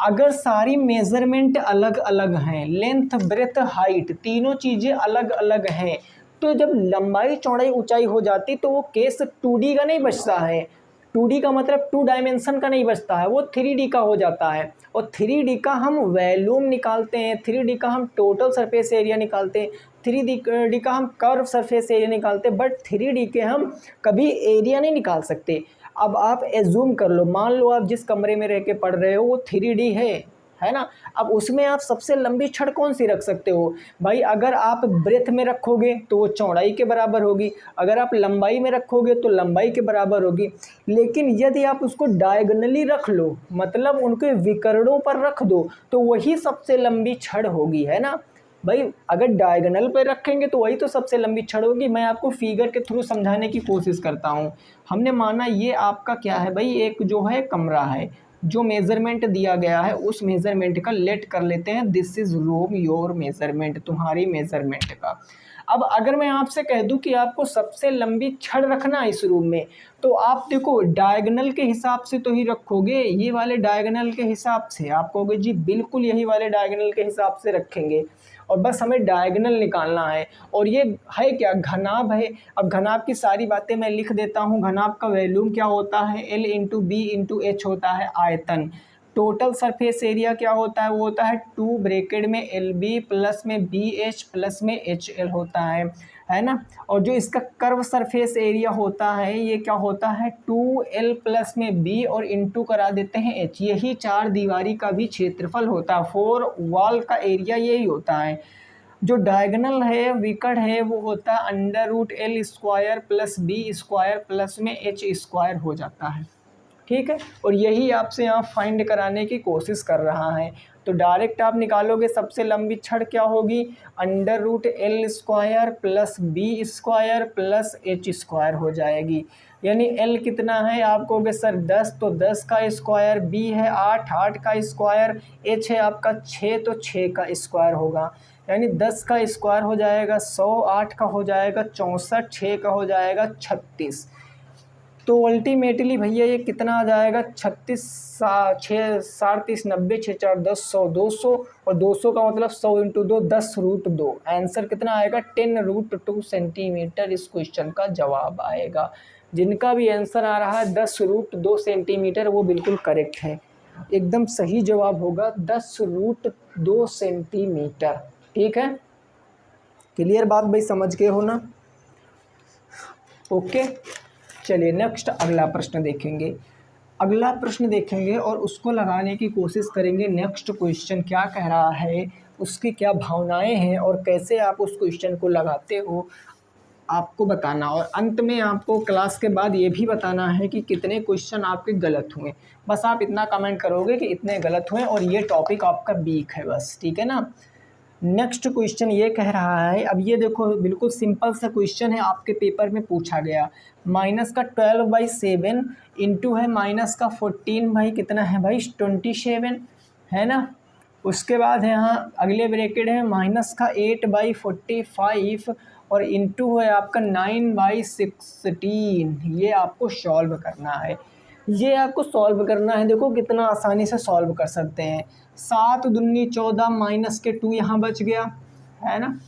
अगर सारी मेज़रमेंट अलग अलग हैं, लेंथ ब्रेथ हाइट तीनों चीज़ें अलग अलग हैं, तो जब लंबाई चौड़ाई ऊंचाई हो जाती तो वो केस 2D का नहीं बचता है। 2D का मतलब 2 डायमेंशन का नहीं बचता है, वो 3D का हो जाता है। और 3D का हम वॉल्यूम निकालते हैं, 3D का हम टोटल सरफेस एरिया निकालते हैं, 3D का हम कर्व सरफेस एरिया निकालते हैं, बट 3D के हम कभी एरिया नहीं निकाल सकते। अब आप एज्यूम कर लो, मान लो आप जिस कमरे में रह के पढ़ रहे हो वो 3D है ना। अब उसमें आप सबसे लंबी छड़ कौन सी रख सकते हो भाई। अगर आप ब्रेथ में रखोगे तो वो चौड़ाई के बराबर होगी, अगर आप लंबाई में रखोगे तो लंबाई के बराबर होगी। लेकिन यदि आप उसको डायगोनली रख लो, मतलब उनके विकर्णों पर रख दो, तो वही सबसे लंबी छड़ होगी, है ना भाई। अगर डायगोनल पे रखेंगे तो वही तो सबसे लंबी छड़ होगी। मैं आपको फिगर के थ्रू समझाने की कोशिश करता हूँ। हमने माना ये आपका क्या है भाई, एक जो है कमरा है, जो मेज़रमेंट दिया गया है उस मेज़रमेंट का लेट कर लेते हैं this is room your measurement, तुम्हारी मेज़रमेंट का। अब अगर मैं आपसे कह दूं कि आपको सबसे लंबी छड़ रखना है इस रूम में, तो आप देखो डायगोनल के हिसाब से तो ही रखोगे, ये वाले डायगोनल के हिसाब से। आप कहोगे जी बिल्कुल यही वाले डायगोनल के हिसाब से रखेंगे, और बस हमें डायगोनल निकालना है। और ये है क्या, घनाभ है। अब घनाभ की सारी बातें मैं लिख देता हूँ। घनाभ का वॉल्यूम क्या होता है, L into b into h होता है आयतन। टोटल सरफेस एरिया क्या होता है, वो होता है 2 ब्रैकेट में LB प्लस में BH प्लस में HL होता है ना। और जो इसका कर्व सरफेस एरिया होता है ये क्या होता है 2L प्लस में B और इंटू करा देते हैं H। यही चार दीवारी का भी क्षेत्रफल होता है, 4 वॉल का एरिया यही होता है। जो डायगोनल है विकर्ण है वो होता है √L square plus B square plus में H स्क्वायर हो जाता है, ठीक है। और यही आपसे यहाँ फाइंड कराने की कोशिश कर रहा है। तो डायरेक्ट आप निकालोगे सबसे लंबी छड़ क्या होगी, √L square plus B square plus H square हो जाएगी। यानी L कितना है, आप कहोगे सर 10, तो 10 का स्क्वायर, B है 8, 8 का स्क्वायर, H है आपका 6, तो 6 का स्क्वायर होगा। यानी 10 का स्क्वायर हो जाएगा 100, 8 का हो जाएगा 64, 6 का हो जाएगा 36। तो अल्टीमेटली भैया ये कितना आ जाएगा 36, 6, 37, 90, 6, 4, 10, 100, 200, और 200 का मतलब 100 इंटू 2, 10√2। आंसर कितना आएगा 10√2 सेंटीमीटर इस क्वेश्चन का जवाब आएगा। जिनका भी आंसर आ रहा है 10√2 सेंटीमीटर वो बिल्कुल करेक्ट है, एकदम सही जवाब होगा 10√2 सेंटीमीटर। ठीक है, क्लियर बात भाई, समझ गए हो ना। ओके, चलिए नेक्स्ट अगला प्रश्न देखेंगे। अगला प्रश्न देखेंगे और उसको लगाने की कोशिश करेंगे। नेक्स्ट क्वेश्चन क्या कह रहा है, उसकी क्या भावनाएं हैं और कैसे आप उस क्वेश्चन को लगाते हो आपको बताना। और अंत में आपको क्लास के बाद ये भी बताना है कि कितने क्वेश्चन आपके गलत हुए। बस आप इतना कमेंट करोगे कि इतने गलत हुए और ये टॉपिक आपका वीक है, बस, ठीक है ना। नेक्स्ट क्वेश्चन ये कह रहा है, अब ये देखो बिल्कुल सिंपल सा क्वेश्चन है, आपके पेपर में पूछा गया। माइनस का 12/7 इंटू है माइनस का 14 भाई कितना है भाई 27, है ना। उसके बाद है यहाँ अगले ब्रैकेट है माइनस का 8/45 और इंटू है आपका 9/16। ये आपको सॉल्व करना है, ये आपको सॉल्व करना है। देखो कितना आसानी से सॉल्व कर सकते हैं। 7 दूनी 14 माइनस के 2 यहाँ बच गया, है ना।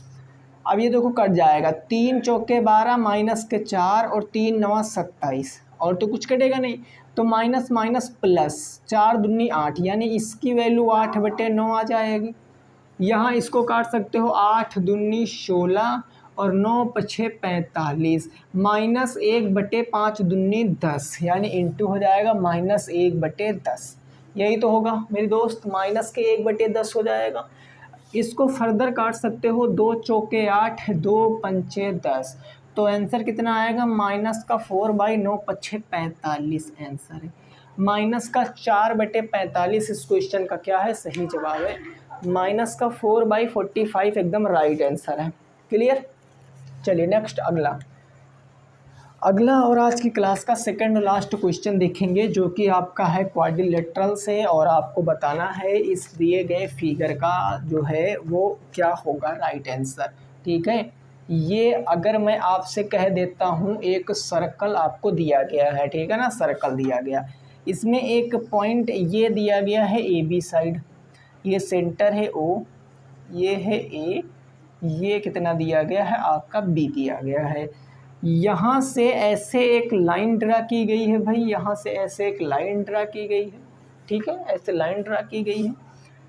अब ये देखो कट जाएगा, 3 चौके 12 माइनस के 4 और 3 9 27, और तो कुछ कटेगा नहीं। तो माइनस माइनस प्लस, 4 दूनी 8, यानी इसकी वैल्यू 8/9 आ जाएगी। यहाँ इसको काट सकते हो, 8 दूनी 16 और 9 पछे 45, -1/5 दूनी 10, यानी इंटू हो जाएगा -1/10। यही तो होगा मेरी दोस्त, माइनस के 1/10 हो जाएगा। इसको फर्दर काट सकते हो, 2 चौके 8, 2 पंचे 10, तो आंसर कितना आएगा माइनस का 4/9 पछे 45 आंसर है। माइनस का 4/45 इस क्वेश्चन का क्या है, सही जवाब है। माइनस का 4/45 एकदम राइट आंसर है। क्लियर। चलिए नेक्स्ट अगला और आज की क्लास का सेकंड लास्ट क्वेश्चन देखेंगे, जो कि आपका है क्वाड्रिलेटरल से, और आपको बताना है इस दिए गए फिगर का जो है वो क्या होगा राइट आंसर। ठीक है, ये अगर मैं आपसे कह देता हूँ एक सर्कल आपको दिया गया है, ठीक है ना, सर्कल दिया गया, इसमें एक पॉइंट ये दिया गया है ए बी साइड, ये सेंटर है ओ, ये है ए, ये कितना दिया गया है आपका बी दिया गया है। यहाँ से ऐसे एक लाइन ड्रा की गई है भाई, यहाँ से ऐसे एक लाइन ड्रा की गई है, ठीक है, ऐसे लाइन ड्रा की गई है।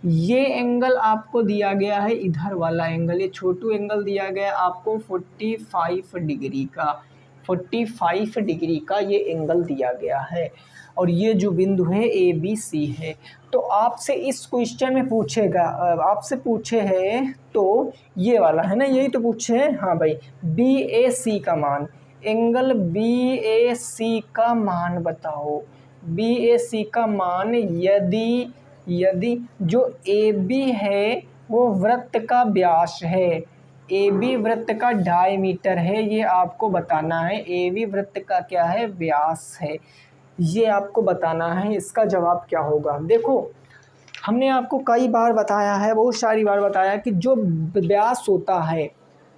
ये एंगल आपको दिया गया है, इधर वाला एंगल, ये छोटू एंगल दिया गया आपको 45 डिग्री का, 45 डिग्री का ये एंगल दिया गया है, और ये जो बिंदु है ए बी सी है। तो आपसे इस क्वेश्चन में पूछेगा, आपसे पूछे है तो ये वाला है ना, यही तो पूछे है। हाँ भाई, बी ए सी का मान, एंगल बी ए सी का मान बताओ, बी ए सी का मान, यदि जो ए बी है वो वृत्त का व्यास है, ए बी वृत्त का डायमीटर है, ये आपको बताना है, ए बी वृत्त का क्या है, व्यास है, ये आपको बताना है। इसका जवाब क्या होगा? देखो, हमने आपको कई बार बताया है, बहुत सारी बार बताया कि जो व्यास होता है,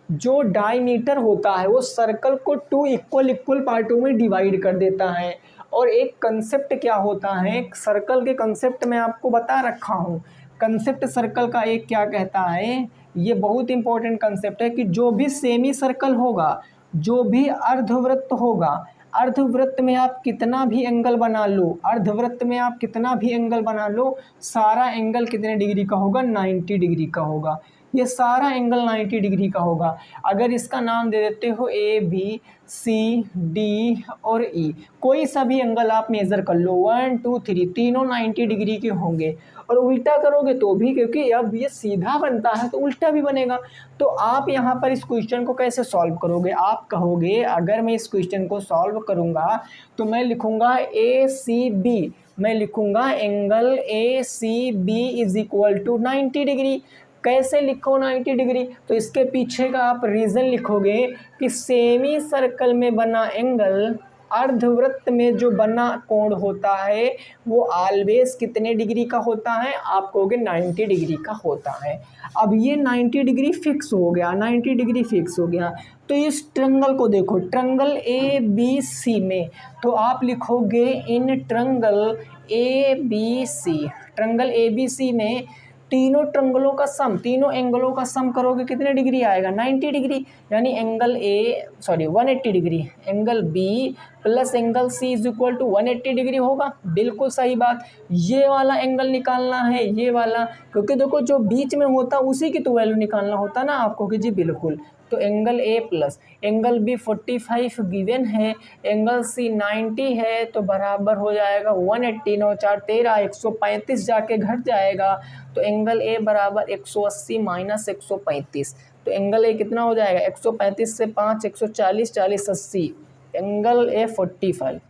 जो डायमीटर होता है, वो सर्कल को 2 इक्वल पार्टों में डिवाइड कर देता है। और एक कंसेप्ट क्या होता है, सर्कल के कंसेप्ट में आपको बता रखा हूँ, कंसेप्ट सर्कल का एक क्या कहता है, ये बहुत इंपॉर्टेंट कंसेप्ट है कि जो भी सेमी सर्कल होगा, जो भी अर्धवृत्त होगा, अर्धवृत्त में आप कितना भी एंगल बना लो, अर्धवृत्त में आप कितना भी एंगल बना लो, सारा एंगल कितने डिग्री का होगा, 90 डिग्री का होगा, ये सारा एंगल 90 डिग्री का होगा। अगर इसका नाम दे देते हो ए बी सी डी और ई, कोई सा भी एंगल आप मेज़र कर लो, 1 2 3, तीनों 90 डिग्री के होंगे। और उल्टा करोगे तो भी, क्योंकि अब ये सीधा बनता है तो उल्टा भी बनेगा। तो आप यहाँ पर इस क्वेश्चन को कैसे सॉल्व करोगे? आप कहोगे अगर मैं इस क्वेश्चन को सॉल्व करूँगा तो मैं लिखूँगा ए सी बी, मैं लिखूँगा angle A C B is equal to 90 degree. कैसे लिखो 90 डिग्री? तो इसके पीछे का आप रीज़न लिखोगे कि सेमी सर्कल में बना एंगल, अर्धवृत्त में जो बना कोण होता है वो ऑलवेज कितने डिग्री का होता है? आप कहोगे 90 डिग्री का होता है। अब ये 90 डिग्री फिक्स हो गया, 90 डिग्री फिक्स हो गया। तो इस ट्रायंगल को देखो, ट्रायंगल ए बी सी में, तो आप लिखोगे in triangle A B C, triangle A B C में तीनों ट्रायंगलों का सम, तीनों एंगलों का सम करोगे कितने डिग्री आएगा? 90 डिग्री। यानी angle 180 degree, angle B plus angle C is equal to 180 degree होगा। बिल्कुल सही बात। ये वाला एंगल निकालना है, ये वाला, क्योंकि देखो जो बीच में होता उसी की तो वैल्यू निकालना होता ना आपको, कि जी बिल्कुल। तो angle A plus angle B 45 given है, एंगल सी 90 है, तो बराबर हो जाएगा 180, 9 4 13, 135 जाके घट जाएगा। तो एंगल ए बराबर 180 माइनस 135, तो एंगल ए कितना हो जाएगा? 135 से 5 140, 40 80, एंगल ए 45,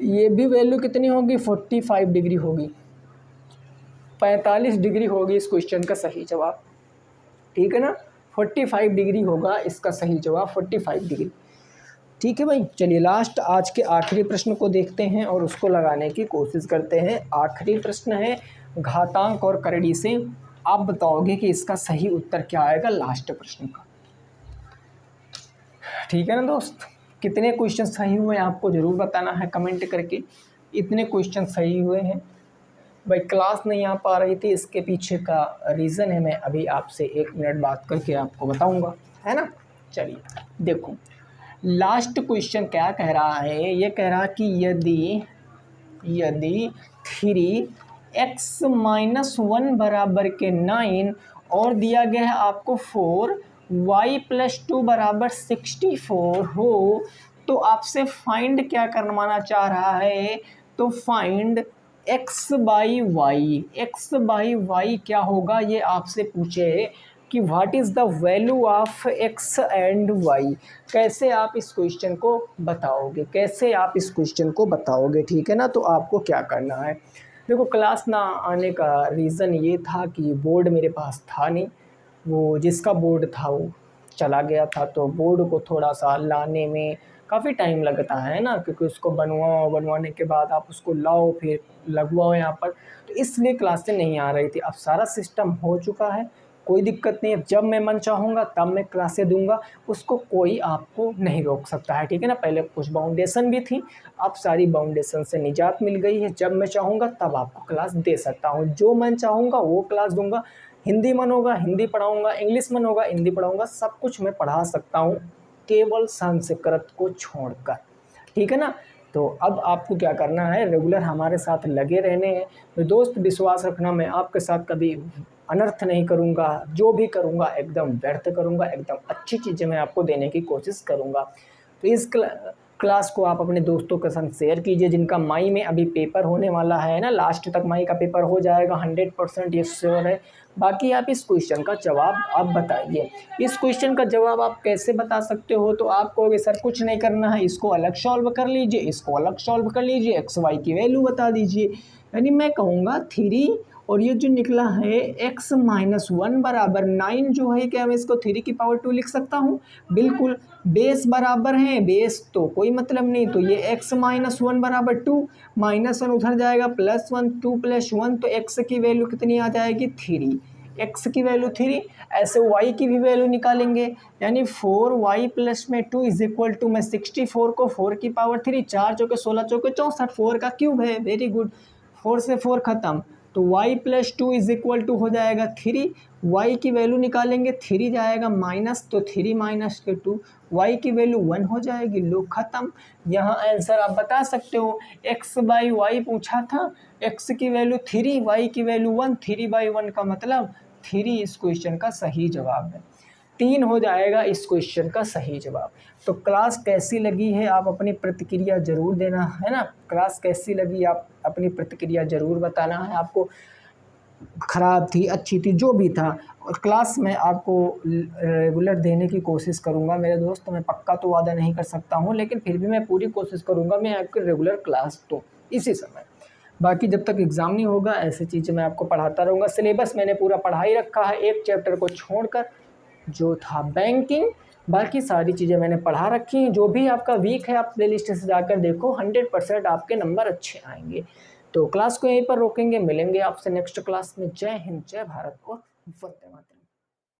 ये भी वैल्यू कितनी होगी? 45 डिग्री होगी, 45 डिग्री होगी इस क्वेश्चन का सही जवाब। ठीक है ना, 45 डिग्री होगा इसका सही जवाब, 45 डिग्री। ठीक है भाई, चलिए लास्ट आज के आखिरी प्रश्न को देखते हैं और उसको लगाने की कोशिश करते हैं। आखिरी प्रश्न है घातांक और करड़ी से। आप बताओगे कि इसका सही उत्तर क्या आएगा लास्ट प्रश्न का। ठीक है ना दोस्त, कितने क्वेश्चन सही हुए आपको ज़रूर बताना है कमेंट करके। इतने क्वेश्चन सही हुए हैं भाई, क्लास नहीं आ पा रही थी, इसके पीछे का रीज़न है मैं अभी आपसे 1 मिनट बात करके आपको बताऊंगा, है ना। चलिए देखो, लास्ट क्वेश्चन क्या कह रहा है, ये कह रहा कि यदि 3x-1 बराबर के 9 और दिया गया है आपको 4y+2 बराबर 64 हो, तो आपसे फाइंड क्या करवाना चाह रहा है? तो फाइंड x/y, x/y क्या होगा ये आपसे पूछे कि what is the value of x and y। कैसे आप इस क्वेश्चन को बताओगे, कैसे आप इस क्वेश्चन को बताओगे? ठीक है ना, तो आपको क्या करना है, देखो क्लास ना आने का रीज़न ये था कि बोर्ड मेरे पास था नहीं, वो जिसका बोर्ड था वो चला गया था, तो बोर्ड को थोड़ा सा लाने में काफ़ी टाइम लगता है ना, क्योंकि उसको बनवाओ, बनवाने के बाद आप उसको लाओ फिर लगवाओ यहाँ पर, तो इसलिए क्लासें नहीं आ रही थी। अब सारा सिस्टम हो चुका है, कोई दिक्कत नहीं है, जब मैं मन चाहूँगा तब मैं क्लासें दूंगा, उसको कोई आपको नहीं रोक सकता है, ठीक है ना। पहले कुछ बाउंडेशन भी थी, अब सारी बाउंडेशन से निजात मिल गई है, जब मैं चाहूँगा तब आपको क्लास दे सकता हूँ, जो मन चाहूँगा वो क्लास दूंगा। हिंदी मन होगा हिंदी पढ़ाऊँगा, इंग्लिश मन होगा हिंदी पढ़ाऊँगा, सब कुछ मैं पढ़ा सकता हूँ, केवल संस्कृत को छोड़कर, ठीक है ना। तो अब आपको क्या करना है, रेगुलर हमारे साथ लगे रहने हैं। तो दोस्त विश्वास रखना, मैं आपके साथ कभी अनर्थ नहीं करूँगा, जो भी करूँगा एकदम व्यर्थ करूँगा, एकदम अच्छी चीज़ें मैं आपको देने की कोशिश करूँगा। तो इस क्लास को आप अपने दोस्तों के साथ शेयर कीजिए, जिनका मई में अभी पेपर होने वाला है ना, लास्ट तक मई का पेपर हो जाएगा 100% ये श्योर है। बाकी आप इस क्वेश्चन का जवाब आप बताइए। इस क्वेश्चन का जवाब आप कैसे बता सकते हो, तो आप कहोगे सर कुछ नहीं करना है, इसको अलग सॉल्व कर लीजिए, इसको अलग सॉल्व कर लीजिए, एक्स वाई की वैल्यू बता दीजिए। यानी मैं कहूँगा 3 और ये जो निकला है x-1 बराबर 9 जो है, क्या मैं इसको 3 की पावर 2 लिख सकता हूँ? बिल्कुल। बेस बराबर है, बेस तो कोई मतलब नहीं, तो ये x-1 बराबर 2, -1 उधर जाएगा, +1, 2 + 1, तो x की वैल्यू कितनी आ जाएगी? 3, x की वैल्यू 3। ऐसे y की भी वैल्यू निकालेंगे, यानी 4y + में 2 = मैं 64 को 4 की पावर 3, 4 चौके 16 चौके 64, 4 का क्यूब है, वेरी गुड। 4 से 4 खत्म, तो y + 2 = हो जाएगा 3, y की वैल्यू निकालेंगे, 3 जाएगा माइनस, तो 3 - 2 y की वैल्यू 1 हो जाएगी, लो खत्म। यहाँ आंसर आप बता सकते हो, x/y पूछा था, x की वैल्यू 3, y की वैल्यू 1, 3/1 का मतलब 3 इस क्वेश्चन का सही जवाब है। 3 हो जाएगा इस क्वेश्चन का सही जवाब। तो क्लास कैसी लगी है आप अपनी प्रतिक्रिया ज़रूर देना है ना, क्लास कैसी लगी आप अपनी प्रतिक्रिया ज़रूर बताना है आपको, ख़राब थी अच्छी थी जो भी था, और क्लास में आपको रेगुलर देने की कोशिश करूँगा मेरे दोस्त। मैं पक्का तो वादा नहीं कर सकता हूँ, लेकिन फिर भी मैं पूरी कोशिश करूँगा मैं आपको रेगुलर क्लास दूँ इसी समय। बाकी जब तक एग्ज़ाम नहीं होगा ऐसी चीज़ें मैं आपको पढ़ाता रहूँगा। सिलेबस मैंने पूरा पढ़ा ही रखा है, एक चैप्टर को छोड़कर जो था बैंकिंग, बाकी सारी चीज़ें मैंने पढ़ा रखी हैं। जो भी आपका वीक है आप प्लेलिस्ट से जाकर देखो, 100% आपके नंबर अच्छे आएंगे। तो क्लास को यहीं पर रोकेंगे, मिलेंगे आपसे नेक्स्ट क्लास में। जय हिंद, जय भारत और वंदे मातरम।